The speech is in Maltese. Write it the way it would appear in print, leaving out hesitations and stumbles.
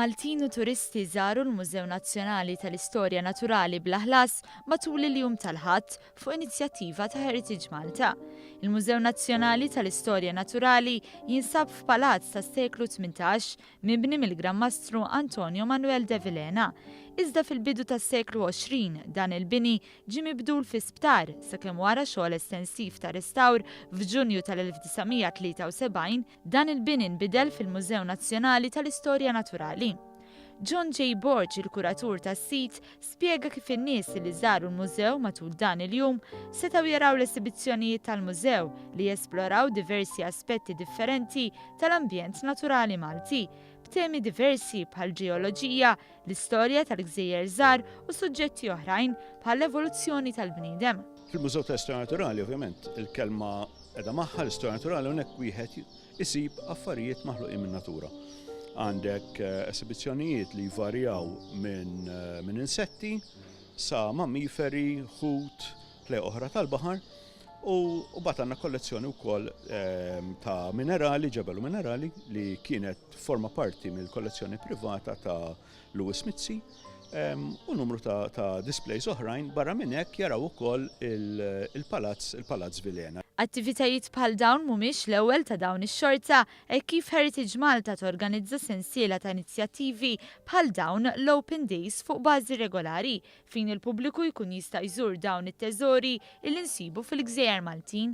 Maltin u turisti żaru l-Mużew Nazzjonali Tal-Istorja Naturali bla ħlas matul il-Jum tal-Ħadd fuq inizjattiva ta' Heritage Malta. Il-Mużew Nazzjonali Tal-Istorja Naturali jinsab f'palazz tas-seklu 18 mibni mill-Gran Mastru Antonio Manuel de Villena. Iżda fil-bidu tas-seklu 20 dan il-bini ġie mibdul fi sptar sakemm wara xogħol estensiv ta' restawr f'Ġunju tal-1973 dan il-bini nbidel fil-Mużew Nazzjonali Tal-Istorja Naturali. John J. Borg, il-kuratur tas-sit, spjega kif in-nies li żaru l-mużew matul dan il-jum setgħu jaraw l-esibizzjonijiet tal-mużew li jesploraw diversi aspetti differenti tal-ambjent naturali Malti, b'temi diversi bħal ġeoloġija, l-istorja tal-gżejjer żgħar u suġġetti oħrajn bħal l-evoluzzjoni tal-bniedem. Fil-Mużew tal-Istorja Naturali, ovvjament, il-kelma qiegħda magħha l-istorja naturali hawnhekk wieħed isib affarijiet maħluqin min-natura. Għandek esibizzjonijiet li jvarjaw minn insetti sa mammiferi, ħut, tliq oħra tal-baħar u bat għandna kollezzjoni wkoll ta' minerali, ġebel u minerali li kienet forma parti mill-kollezzjoni privata ta' Louis Mizzi u numru ta' displays oħrajn barra minn hekk jaraw ukoll il-Palazz Villena. Attivitajiet bħal dawn mhumiex l-ewwel ta' dawn ix-xorta kif Heritage Malta torganizza sensiela ta' inizjattivi bħal dawn l-Open Days fuq bażi regolari fejn il-pubbliku jkun jista' jżur dawn it-teżori li nsibu fil-Gżejjer Maltin.